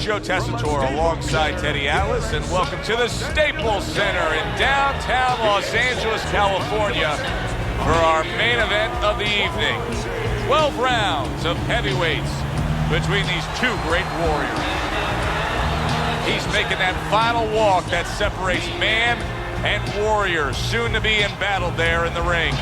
Joe Tessitore alongside Teddy Atlas, and welcome to the Staples Center in downtown Los Angeles, California for our main event of the evening. 12 rounds of heavyweights between these two great warriors. He's making that final walk that separates man and warrior, soon to be embattled there in the ring.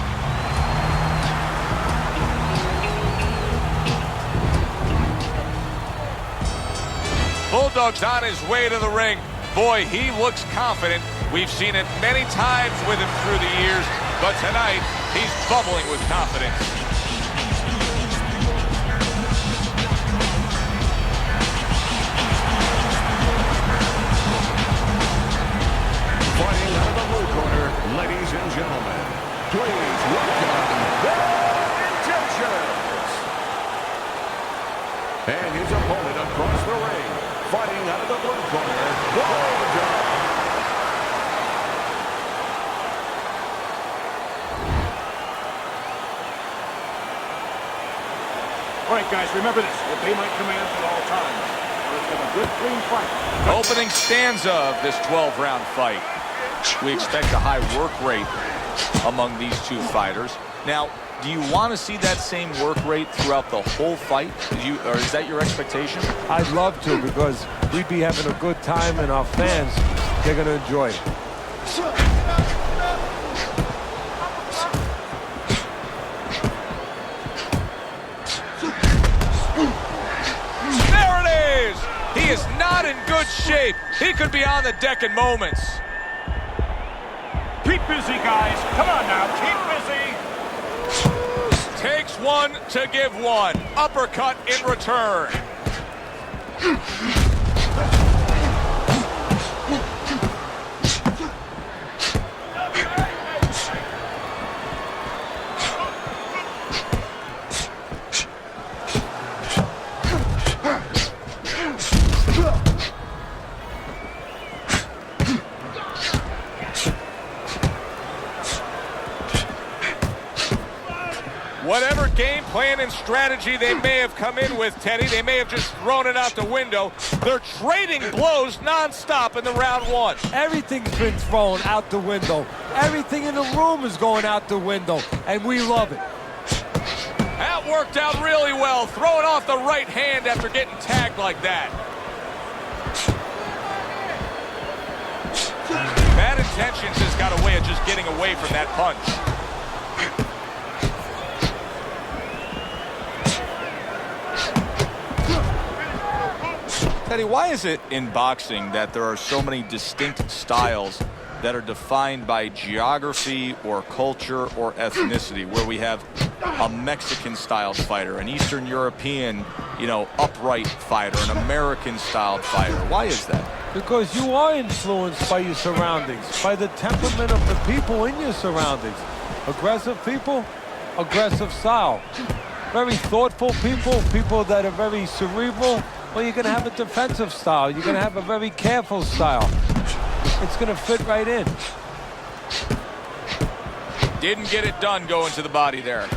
Bulldog's on his way to the ring. Boy, he looks confident. We've seen it many times with him through the years, but tonight, he's bubbling with confidence. Fighting out of the blue corner, ladies and gentlemen, please welcome their intentions. And his opponent across the ring, fighting out of the blue corner, Golden. All right, guys, remember this. Obey my commands at all times. Let's have a good, clean fight. Opening stanza of this 12-round fight. We expect a high work rate among these two fighters. Now, do you want to see that same work rate throughout the whole fight? Or is that your expectation? I'd love to, because we'd be having a good time, and our fans, they're going to enjoy it. There it is! He is not in good shape. He could be on the deck in moments. Keep busy, guys. Come on now, keep busy. Takes one to give one. Uppercut in return. Whatever game plan and strategy they may have come in with, Teddy, they may have just thrown it out the window. They're trading blows nonstop in the round one. Everything's been thrown out the window. Everything in the room is going out the window, and we love it. That worked out really well, throwing off the right hand after getting tagged like that. Bad Intentions has got a way of just getting away from that punch. Teddy, why is it in boxing that there are so many distinct styles that are defined by geography or culture or ethnicity, where we have a Mexican-styled fighter, an Eastern European, upright fighter, an American-styled fighter? Why is that? Because you are influenced by your surroundings, by the temperament of the people in your surroundings. Aggressive people, aggressive style. Very thoughtful people, people that are very cerebral. Well, you're going to have a defensive style. You're going to have a very careful style. It's going to fit right in. Didn't get it done going to the body there.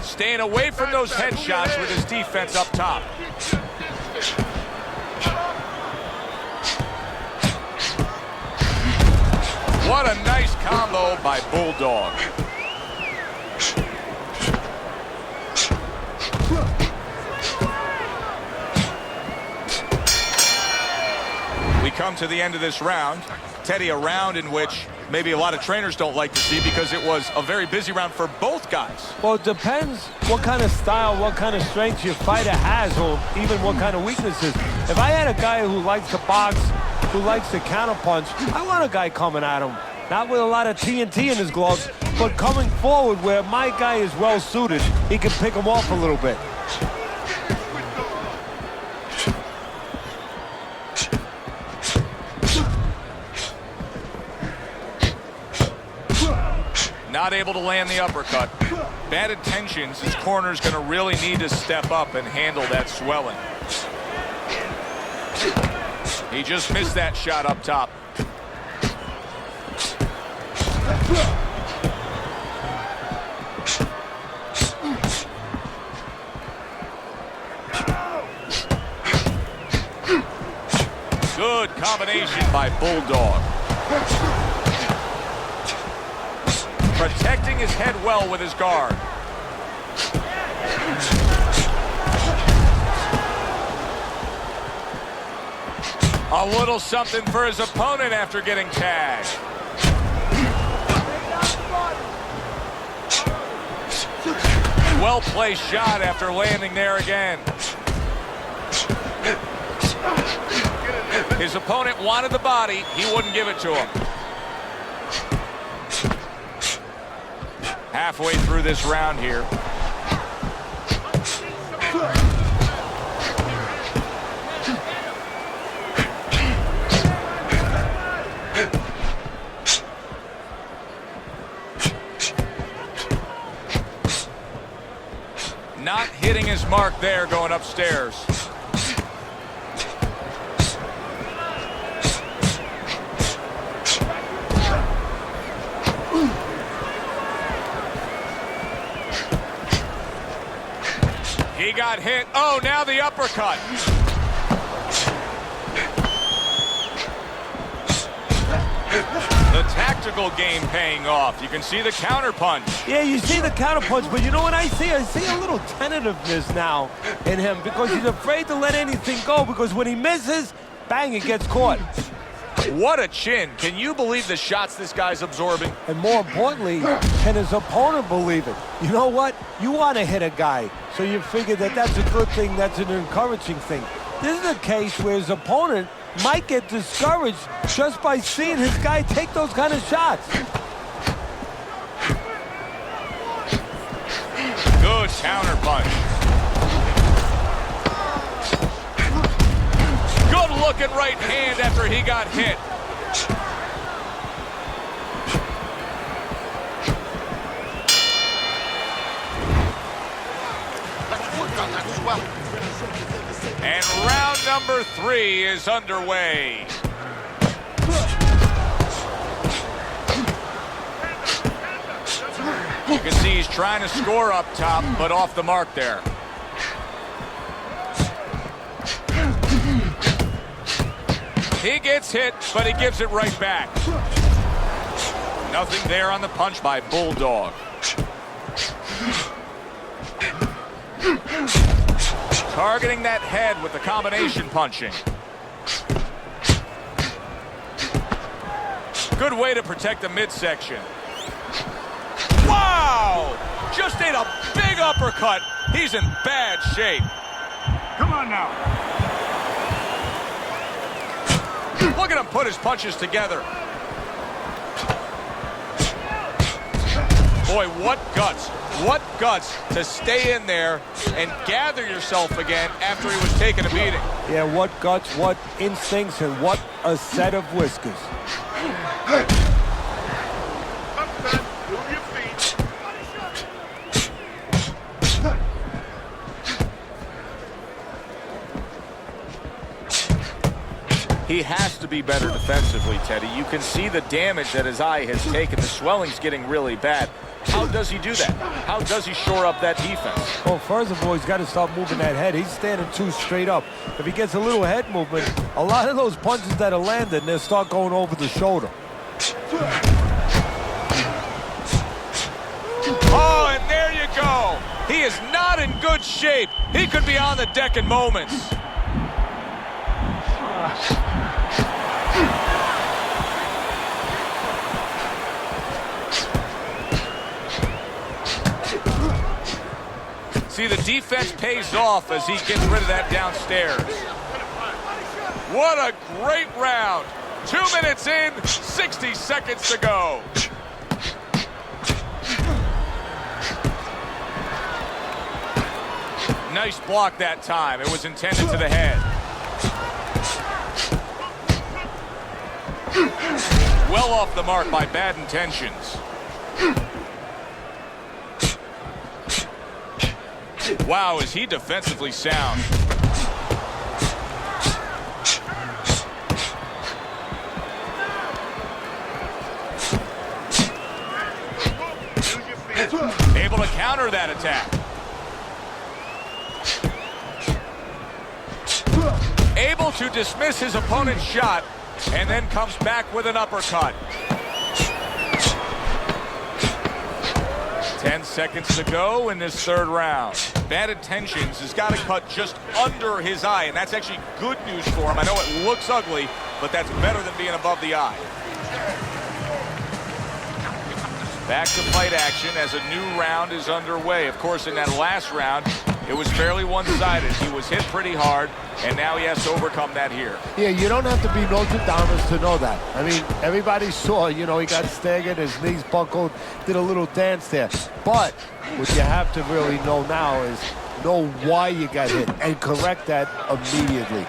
Staying away from those headshots with his defense up top. What a nice combo by Bulldog. We come to the end of this round. Teddy, a round in which maybe a lot of trainers don't like to see because it was a very busy round for both guys. Well, it depends what kind of style, what kind of strength your fighter has, or even what kind of weaknesses. If I had a guy who likes to box, who likes to counterpunch, I want a guy coming at him, not with a lot of TNT in his gloves, but coming forward where my guy is well suited. He can pick him off a little bit. Not Not able to land the uppercut. Bad intentions. His corner's going to really need to step up and handle that swelling. He just missed that shot up top. Good combination by Bulldog. Protecting his head well with his guard. A little something for his opponent after getting tagged. Well-placed shot after landing there again. His opponent wanted the body. He wouldn't give it to him. Halfway through this round here. Not hitting his mark there going upstairs. He got hit. Oh, now the uppercut. The tactical game paying off. You can see the counterpunch. Yeah, you see the counterpunch, but you know what I see? I see a little tentativeness now in him because he's afraid to let anything go because when he misses, bang, it gets caught. What a chin. Can you believe the shots this guy's absorbing? And more importantly, can his opponent believe it? You know what? You want to hit a guy, so you figure that that's a good thing, that's an encouraging thing. This is a case where his opponent might get discouraged just by seeing his guy take those kind of shots. Good counterpunch. Good looking right hand after he got hit. And round number 3 is underway. You can see he's trying to score up top, but off the mark there. He gets hit, but he gives it right back. Nothing there on the punch by Bulldog. Targeting that head with the combination punching. Good way to protect the midsection. Wow! Just ate a big uppercut. He's in bad shape. Come on now. Look at him put his punches together. Boy, what guts. What guts to stay in there and gather yourself again after he was taking a beating. Yeah, what guts, what instincts, and what a set of whiskers. He has to be better defensively, Teddy. You can see the damage that his eye has taken. The swelling's getting really bad. How does he do that? How does he shore up that defense? Well, first of all, he's got to start moving that head. He's standing too straight up. If he gets a little head movement, a lot of those punches that are landing, they'll start going over the shoulder. Oh, and there you go. He is not in good shape. He could be on the deck in moments. See, the defense pays off as he gets rid of that downstairs. What a great round. 2 minutes in, 60 seconds to go. Nice block that time. It was intended to the head. Well off the mark by bad intentions. Wow, is he defensively sound. Able to counter that attack. Able to dismiss his opponent's shot and then comes back with an uppercut. 10 seconds to go in this third round. Bad intentions has got to cut just under his eye, and that's actually good news for him. I know it looks ugly, but that's better than being above the eye. Back to fight action as a new round is underway. Of course, in that last round, it was fairly one-sided. He was hit pretty hard, and now he has to overcome that here. Yeah, you don't have to be Nostradamus to know that. I mean, everybody saw, you know, he got staggered, his knees buckled, did a little dance there. But what you have to really know now is know why you got hit and correct that immediately.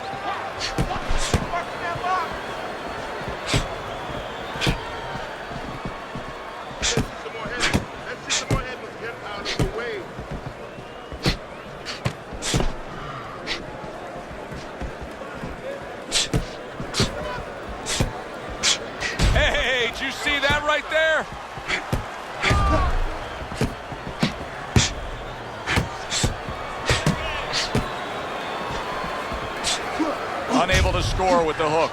Did you see that right there? Unable to score with the hook.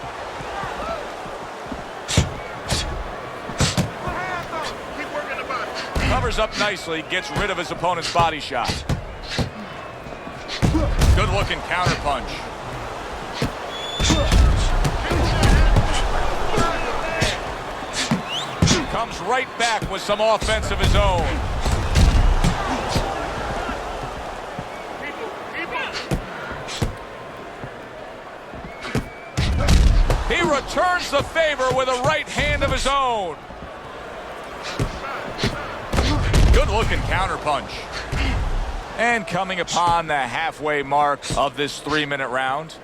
Covers up nicely, gets rid of his opponent's body shot. Good looking counter punch. Comes right back with some offense of his own. He returns the favor with a right hand of his own. Good looking counter punch. And coming upon the halfway mark of this 3-minute round.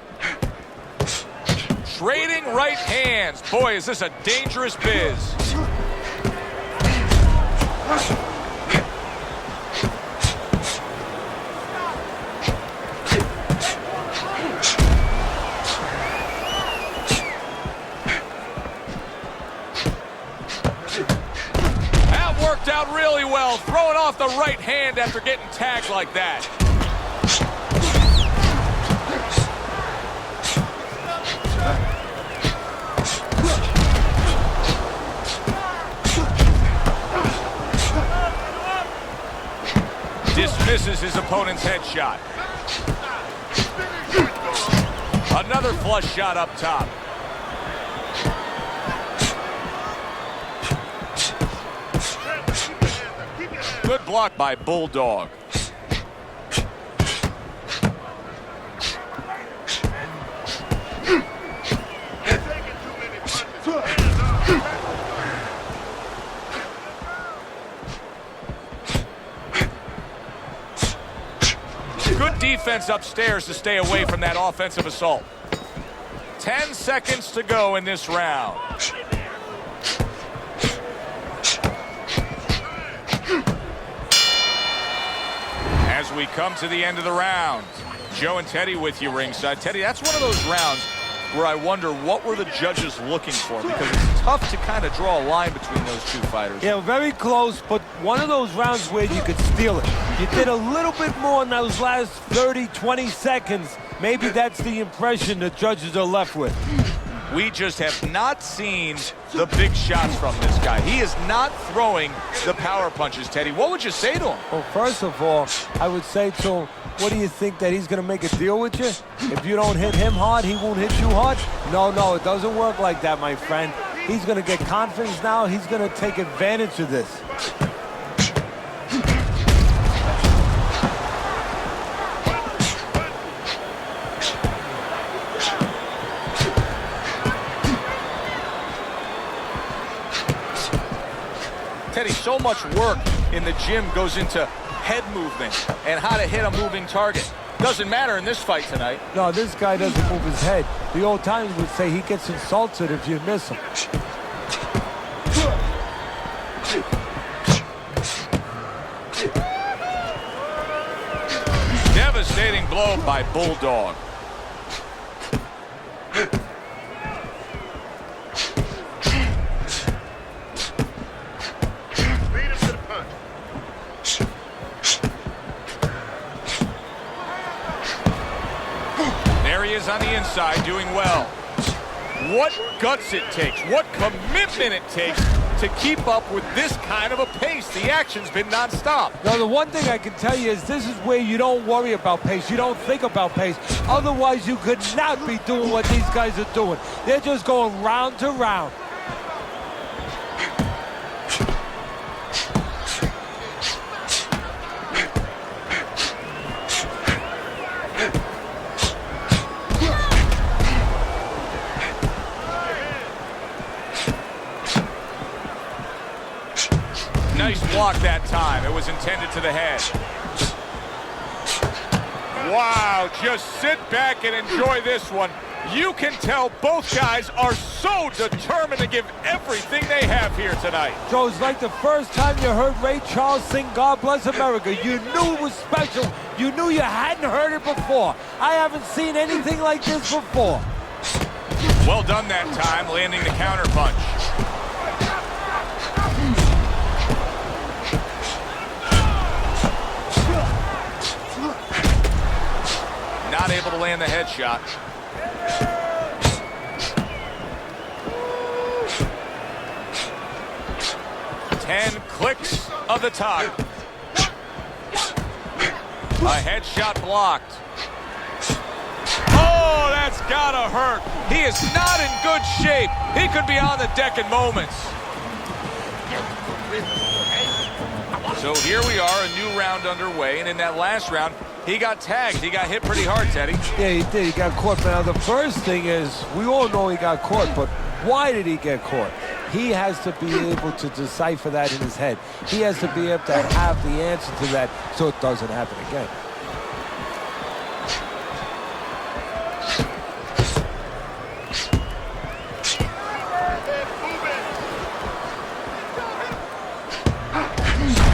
Trading right hands. Boy, is this a dangerous biz. That worked out really well, throwing off the right hand after getting tagged like that. Dismisses his opponent's headshot. Another flush shot up top. Good block by Bulldog. Good defense upstairs to stay away from that offensive assault. 10 seconds to go in this round. As we come to the end of the round, Joe and Teddy with you ringside. Teddy, that's one of those rounds where I wonder what were the judges looking for, because it's tough to kind of draw a line between those two fighters. Yeah, very close, but one of those rounds where you could steal it. You did a little bit more in those last 30, 20 seconds. Maybe that's the impression the judges are left with. We just have not seen the big shots from this guy. He is not throwing the power punches, Teddy. What would you say to him? Well, first of all, I would say to him, what do you think, that he's going to make a deal with you? If you don't hit him hard, he won't hit you hard? No, it doesn't work like that, my friend. He's going to get confidence now. He's going to take advantage of this. Teddy, so much work in the gym goes into head movement and how to hit a moving target. Doesn't matter in this fight tonight. No, this guy doesn't move his head. The old timers would say he gets insulted if you miss him. by Bulldog. There he is on the inside, doing well. What guts it takes, what commitment it takes to keep up with this kind of a pace. The action's been nonstop. Now, the one thing I can tell you is this is where you don't worry about pace. You don't think about pace. Otherwise, you could not be doing what these guys are doing. They're just going round to round. Nice block that time. It was intended to the head. Wow, just sit back and enjoy this one. You can tell both guys are so determined to give everything they have here tonight. Joe, it's like the first time you heard Ray Charles sing God Bless America. You knew it was special. You knew you hadn't heard it before. I haven't seen anything like this before. Well done that time, landing the counter punch. Not able to land the headshot. Ten clicks of the tongue. A headshot blocked. Oh, that's gotta hurt. He is not in good shape. He could be on the deck in moments. So here we are, a new round underway, and in that last round, he got tagged. He got hit pretty hard, Teddy. Yeah, he did. He got caught. Now, the first thing is, we all know he got caught, but why did he get caught? He has to be able to decipher that in his head. He has to be able to have the answer to that so it doesn't happen again.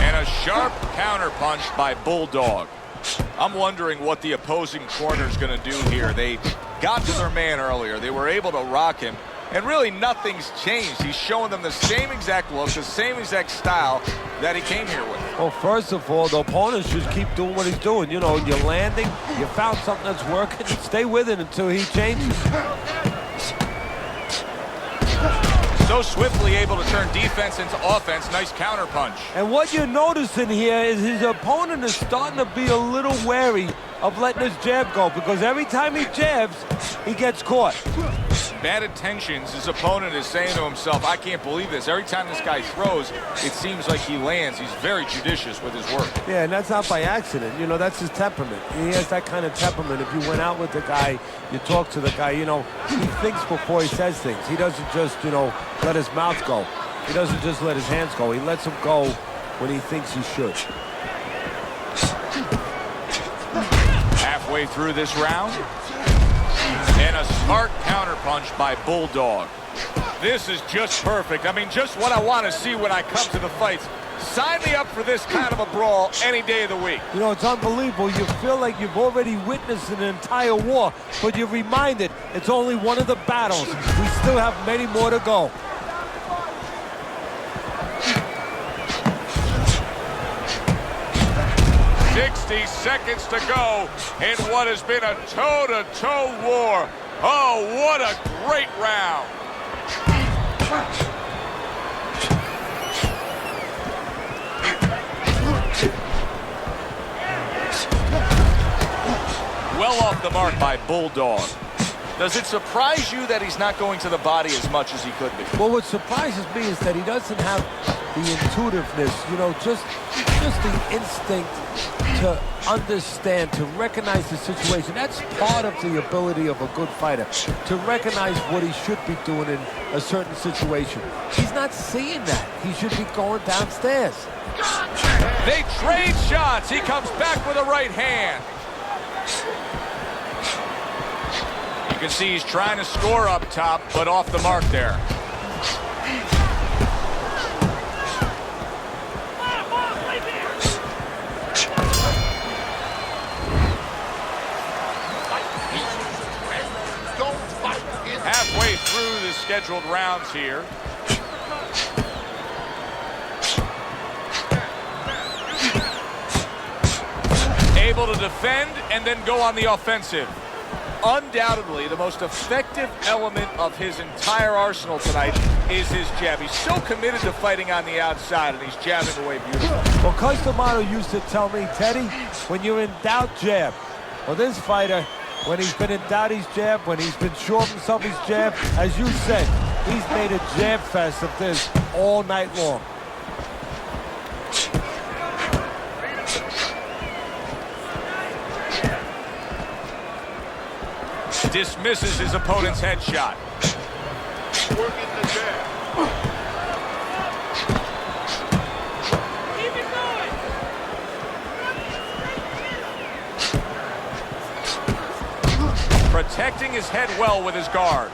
And a sharp counterpunch by Bulldog. I'm wondering what the opposing corner is going to do here. They got to their man earlier. They were able to rock him, and really nothing's changed. He's showing them the same exact look, the same exact style that he came here with. Well, first of all, the opponent should keep doing what he's doing. You know, you're landing, you found something that's working, stay with it until he changes. So swiftly able to turn defense into offense. Nice counterpunch. And what you're noticing here is his opponent is starting to be a little wary of letting his jab go, because every time he jabs, he gets caught. Bad intentions. His opponent is saying to himself, I can't believe this. Every time this guy throws, it seems like he lands. He's very judicious with his work. Yeah, and that's not by accident. You know, that's his temperament. He has that kind of temperament. If you went out with the guy, you talk to the guy, you know, he thinks before he says things. He doesn't just, you know, let his mouth go. He doesn't just let his hands go. He lets them go when he thinks he should. Halfway through this round. And a smart counterpunch by Bulldog. This is just perfect. I mean, just what I want to see when I come to the fights. Sign me up for this kind of a brawl any day of the week. You know, it's unbelievable. You feel like you've already witnessed an entire war, but you're reminded it's only one of the battles. We still have many more to go. Seconds to go in what has been a toe-to-toe war. Oh, what a great round. Well off the mark by Bulldog. Does it surprise you that he's not going to the body as much as he could be? Well, what surprises me is that he doesn't have the intuitiveness, you know, just the instinct to understand, to recognize the situation. That's part of the ability of a good fighter, to recognize what he should be doing in a certain situation. He's not seeing that. He should be going downstairs. They trade shots. He comes back with a right hand. You can see he's trying to score up top, but off the mark there. Halfway through the scheduled rounds here. Able to defend and then go on the offensive. Undoubtedly, the most effective element of his entire arsenal tonight is his jab. He's so committed to fighting on the outside, and he's jabbing away beautifully. Well, Customato used to tell me, Teddy, when you're in doubt, jab. Well, this fighter, when he's been in doubt, he's jab. When he's been sure of himself, he's jab. As you said, he's made a jab fest of this all night long. Dismisses his opponent's headshot. Working the jab. Keep it going. Protecting his head well with his guard.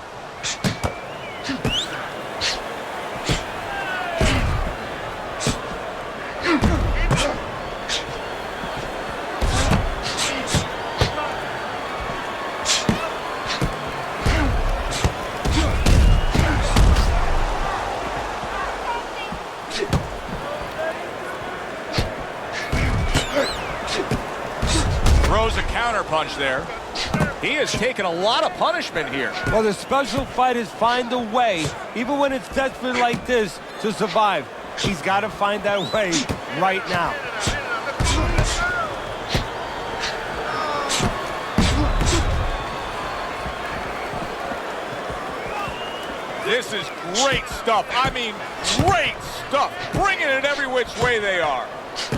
Throws a counter punch there. He has taken a lot of punishment here. Well, the special fighters find a way, even when it's desperate like this, to survive. He's got to find that way right now. This is great stuff. I mean, great stuff. Bringing it every which way they are.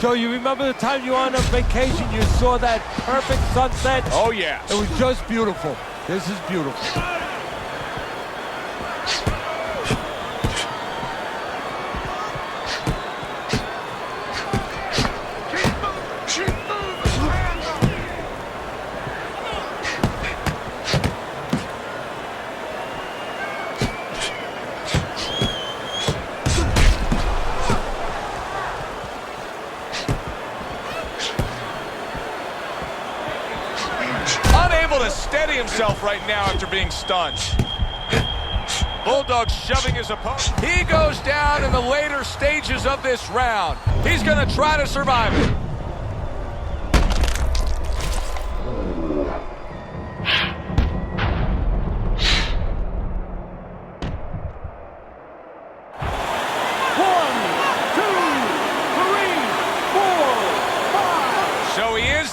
Joe, you remember the time you were on a vacation, you saw that perfect sunset? Oh, yeah. It was just beautiful. This is beautiful. Unable to steady himself right now after being stunned. Bulldog shoving his opponent. He goes down in the later stages of this round. He's going to try to survive it.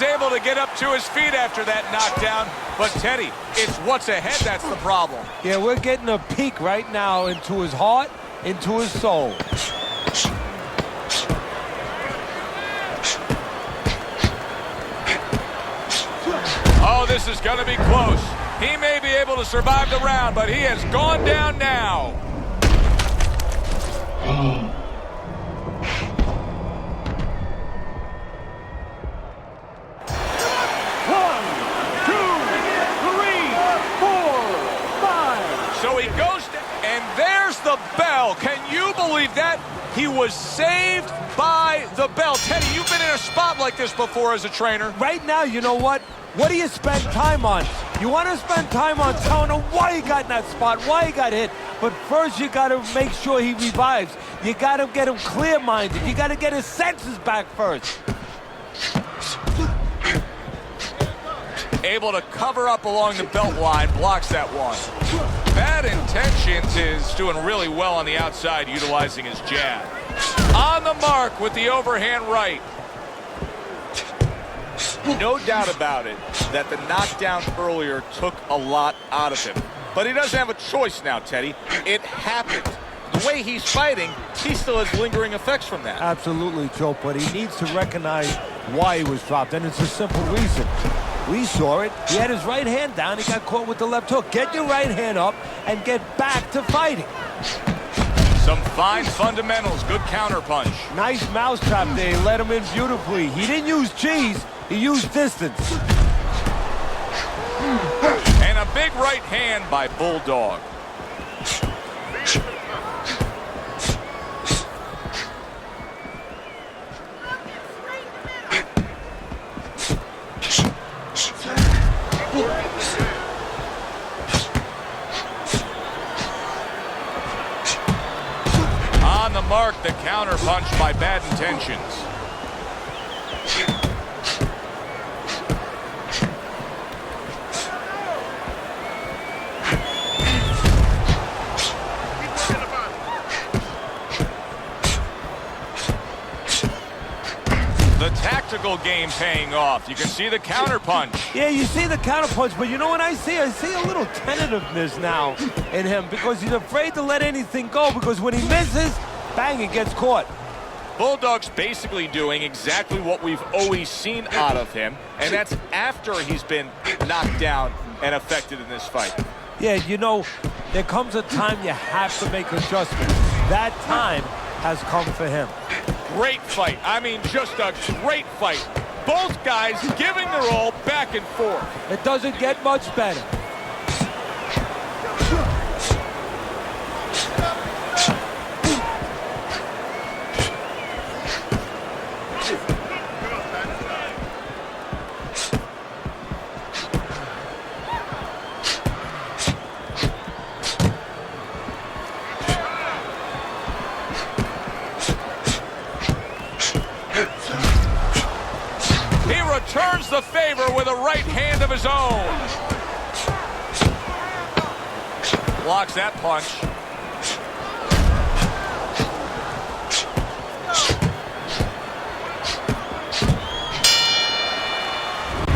Able to get up to his feet after that knockdown, but Teddy, it's what's ahead that's the problem. Yeah, we're getting a peek right now into his heart, into his soul. Oh, this is going to be close. He may be able to survive the round, but he has gone down now. So he goes down, and there's the bell. Can you believe that? He was saved by the bell. Teddy, you've been in a spot like this before as a trainer. Right now, you know what? What do you spend time on? You want to spend time on telling him why he got in that spot, why he got hit. But first, you got to make sure he revives. You got to get him clear-minded. You got to get his senses back first. Able to cover up along the belt line, blocks that one. Bad Intentions is doing really well on the outside, utilizing his jab. On the mark with the overhand right. No doubt about it that the knockdown earlier took a lot out of him. But he doesn't have a choice now, Teddy. It happened. The way he's fighting, he still has lingering effects from that. Absolutely, Joe, but he needs to recognize why he was dropped, and it's a simple reason. We saw it. He had his right hand down. He got caught with the left hook. Get your right hand up and get back to fighting. Some fine fundamentals. Good counter punch. Nice mousetrap there. He let him in beautifully. He didn't use cheese. He used distance. And a big right hand by Bulldog. mark the counter punch by Bad Intentions. The tactical game paying off. You can see the counter punch. Yeah, you see the counter punch, but you know what I see? I see a little tentativeness now in him because he's afraid to let anything go because when he misses, bang, it gets caught. Bulldog's basically doing exactly what we've always seen out of him, and that's after he's been knocked down and affected in this fight. Yeah, you know, there comes a time you have to make adjustments. That time has come for him. Great fight. I mean, just a great fight. Both guys giving their all back and forth. It doesn't get much better. Returns the favor with a right hand of his own. Blocks that punch.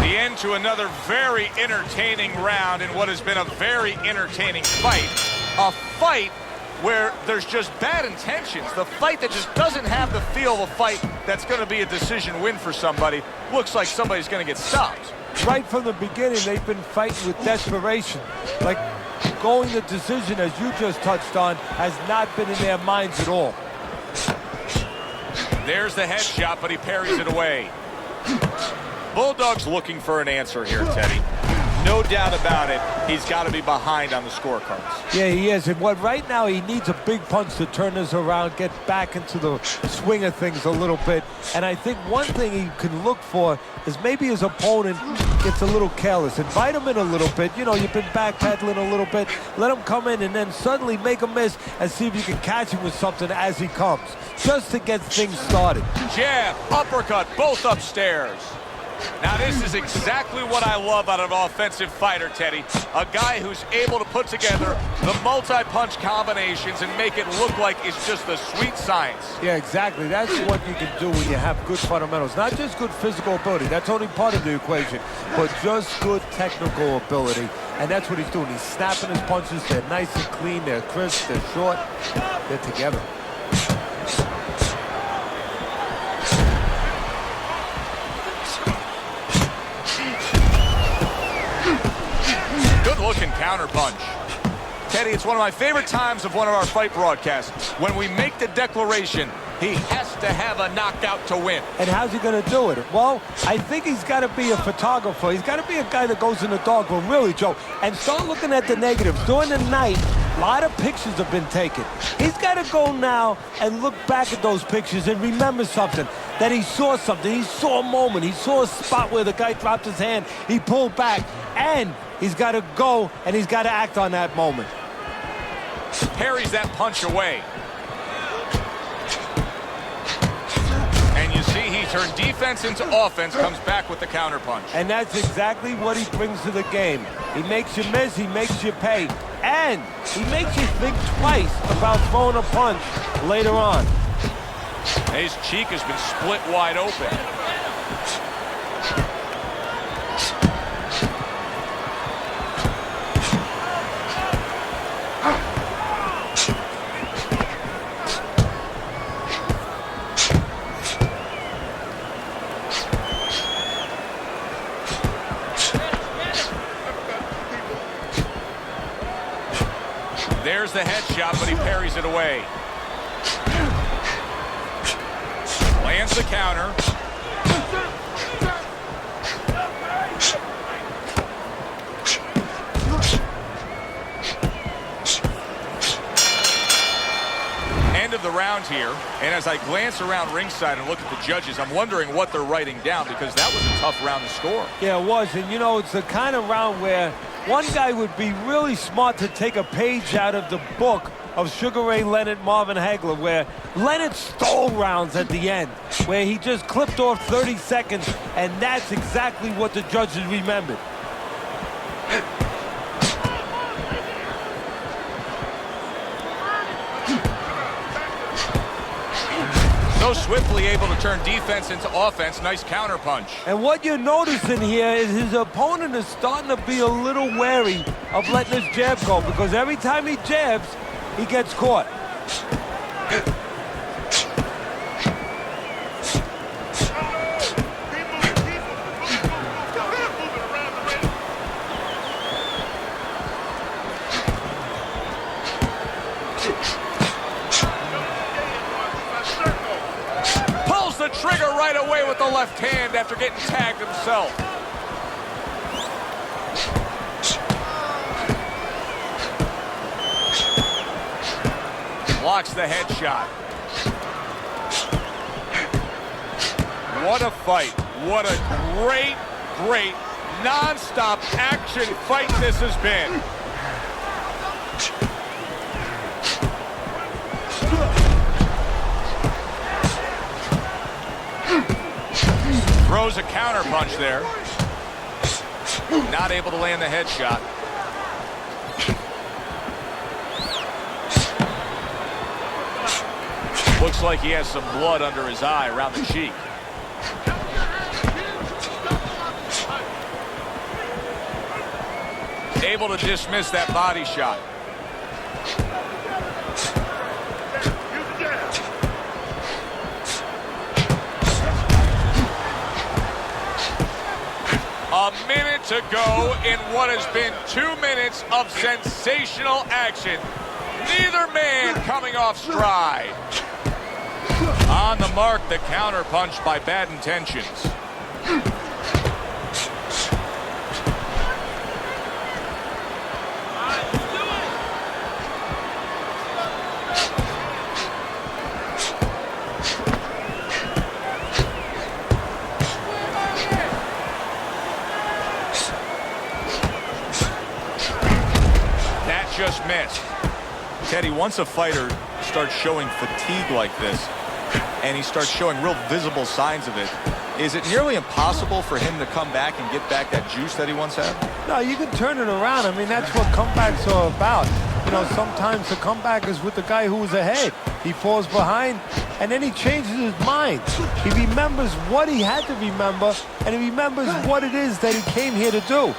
The end to another very entertaining round in what has been a very entertaining fight. A fight where there's just bad intentions. The fight that just doesn't have the feel of a fight that's going to be a decision win for somebody. Looks like somebody's going to get stopped. Right from the beginning, they've been fighting with desperation. Like going the decision, as you just touched on, has not been in their minds at all. There's the headshot, but he parries it away. Bulldog's looking for an answer here, Teddy. No doubt about it, he's got to be behind on the scorecards. Yeah, he is. And what right now he needs a big punch to turn this around, get back into the swing of things a little bit. And I think one thing he can look for is maybe his opponent gets a little careless. Invite him in a little bit. You know, you've been backpedaling a little bit. Let him come in and then suddenly make a miss and see if you can catch him with something as he comes, just to get things started. Jab, uppercut, both upstairs. Now this is exactly what I love out of an offensive fighter, Teddy. A guy who's able to put together the multi-punch combinations and make it look like it's just the sweet science. Yeah, exactly. That's what you can do when you have good fundamentals. Not just good physical ability. That's only part of the equation. But just good technical ability. And that's what he's doing. He's snapping his punches. They're nice and clean. They're crisp. They're short. They're together. Good-looking counter punch. Teddy, it's one of my favorite times of one of our fight broadcasts. When we make the declaration, he has to have a knockout to win. And how's he going to do it? Well, I think he's got to be a photographer. He's got to be a guy that goes in the dark room, really, Joe, and start looking at the negatives. During the night, a lot of pictures have been taken. He's got to go now and look back at those pictures and remember something, that he saw something. He saw a moment. He saw a spot where the guy dropped his hand. He pulled back, and he's got to go, and he's got to act on that moment. Parries that punch away. And you see he turned defense into offense, comes back with the counter punch. And that's exactly what he brings to the game. He makes you miss, he makes you pay, and he makes you think twice about throwing a punch later on. His cheek has been split wide open. There's the headshot, but he parries it away. Lands the counter. End of the round here, and as I glance around ringside and look at the judges, I'm wondering what they're writing down, because that was a tough round to score. Yeah, it was, and you know, it's the kind of round where one guy would be really smart to take a page out of the book of Sugar Ray Leonard, Marvin Hagler, where Leonard stole rounds at the end, where he just clipped off 30 seconds, and that's exactly what the judges remembered. So swiftly able to turn defense into offense. Nice counter punch. And what you're noticing here is his opponent is starting to be a little wary of letting his jab go, because every time he jabs, he gets caught. The trigger right away with the left hand after getting tagged himself. Blocks the headshot. What a fight. What a great, non-stop action fight this has been. Throws a counter punch there. Not able to land the headshot. Looks like he has some blood under his eye around the cheek. Able to dismiss that body shot. A minute to go in what has been 2 minutes of sensational action. Neither man coming off stride. On the mark, the counter punch by Bad Intentions. Just missed. Teddy, once a fighter starts showing fatigue like this, and he starts showing real visible signs of it, is it nearly impossible for him to come back and get back that juice that he once had? No, you can turn it around. I mean, that's what comebacks are about. You know, sometimes the comeback is with the guy who was ahead. He falls behind, and then he changes his mind. He remembers what he had to remember, and he remembers what it is that he came here to do.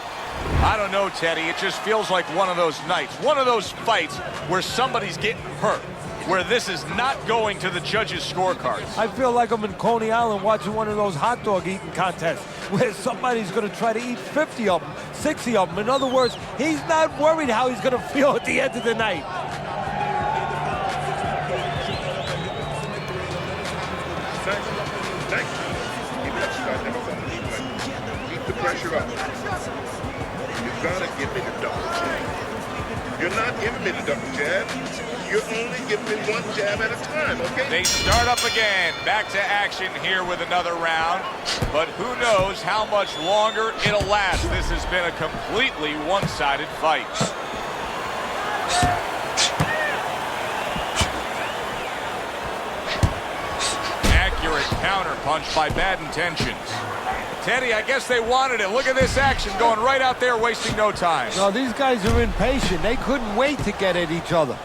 I don't know, Teddy. It just feels like one of those nights, one of those fights where somebody's getting hurt, where this is not going to the judges' scorecards. I feel like I'm in Coney Island watching one of those hot dog eating contests where somebody's going to try to eat 50 of them, 60 of them. In other words, he's not worried how he's going to feel at the end of the night. Keep the pressure up. You're gonna give me the double jab. You're not giving me the double jab. You're only giving me one jab at a time, okay? They start up again. Back to action here with another round. But who knows how much longer it'll last. This has been a completely one-sided fight. Accurate counter punch by Bad Intentions. Teddy, I guess they wanted it. Look at this action going right out there, wasting no time. No, these guys are impatient. They couldn't wait to get at each other.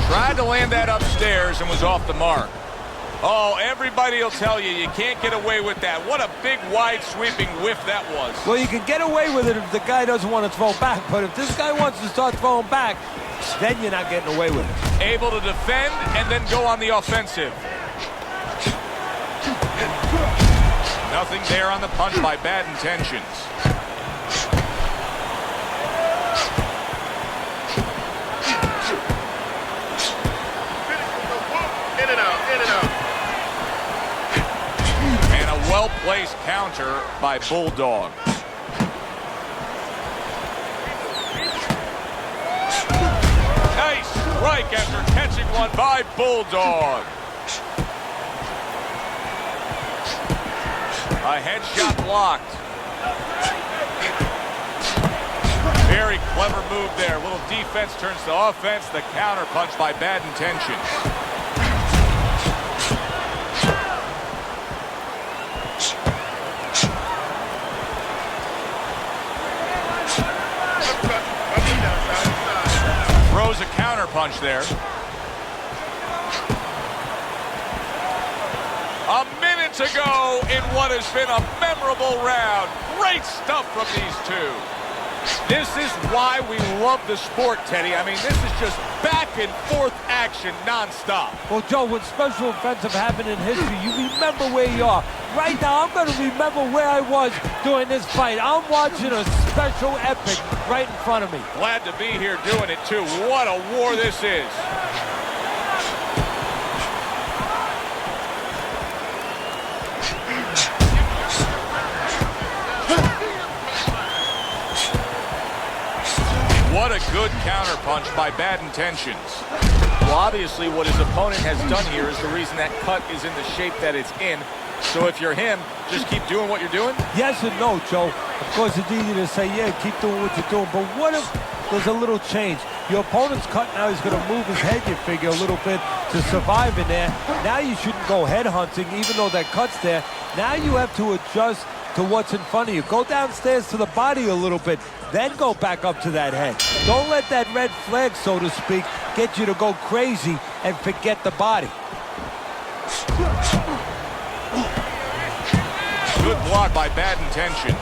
Tried to land that upstairs and was off the mark. Oh, everybody will tell you, you can't get away with that. What a big, wide, sweeping whiff that was. Well, you can get away with it if the guy doesn't want to throw back, but if this guy wants to start throwing back, then you're not getting away with it. Able to defend and then go on the offensive. Nothing there on the punch by Bad Intentions. In and out, in and out. And a well-placed counter by Bulldog. Nice strike after catching one by Bulldog. A headshot blocked. Very clever move there. Little defense turns to offense. The counter punch by Bad Intentions. Throws a counter punch there. A minute to go in what has been a memorable round. Great stuff from these two. This is why we love the sport, Teddy. I mean, this is just back and forth action nonstop. Well, Joe, when special events have happened in history, you remember where you are. Right now, I'm going to remember where I was during this fight. I'm watching a special epic right in front of me. Glad to be here doing it, too. What a war this is. What a good counter punch by Bad Intentions. Well, obviously what his opponent has done here is the reason that cut is in the shape that it's in. So if you're him, just keep doing what you're doing? Yes and no, Joe. Of course, it's easy to say, yeah, keep doing what you're doing. But what if there's a little change? Your opponent's cut now. He's going to move his head, you figure, a little bit to survive in there. Now you shouldn't go head hunting, even though that cut's there. Now you have to adjust to what's in front of you. Go downstairs to the body a little bit, then go back up to that head. Don't let that red flag, so to speak, get you to go crazy and forget the body. Good block by Bad Intentions.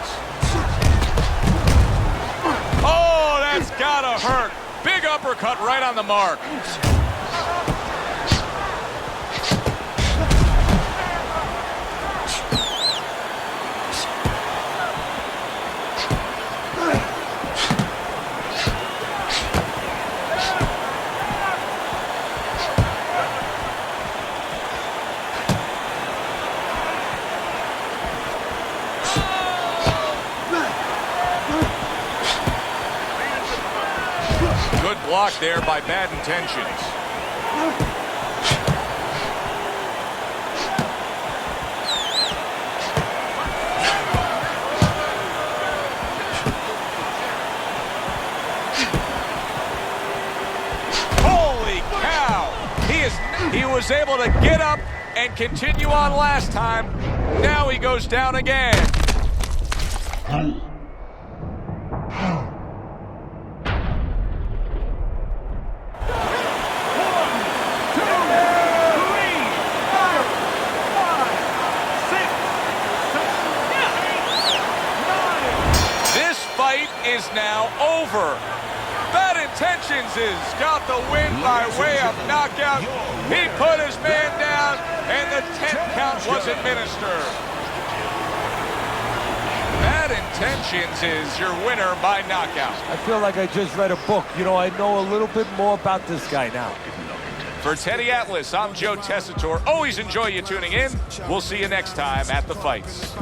Oh, that's gotta hurt. Big uppercut right on the mark. Good block there by Bad Intentions. Holy cow! He was able to get up and continue on last time. Now he goes down again. Is now over. Bad Intentions has got the win by way of knockout. He put his man down, and the 10 count was administered. Bad Intentions is your winner by knockout. I feel like I just read a book. You know, I know a little bit more about this guy now. For Teddy Atlas, I'm Joe Tessitore. Always enjoy you tuning in. We'll see you next time at the fights.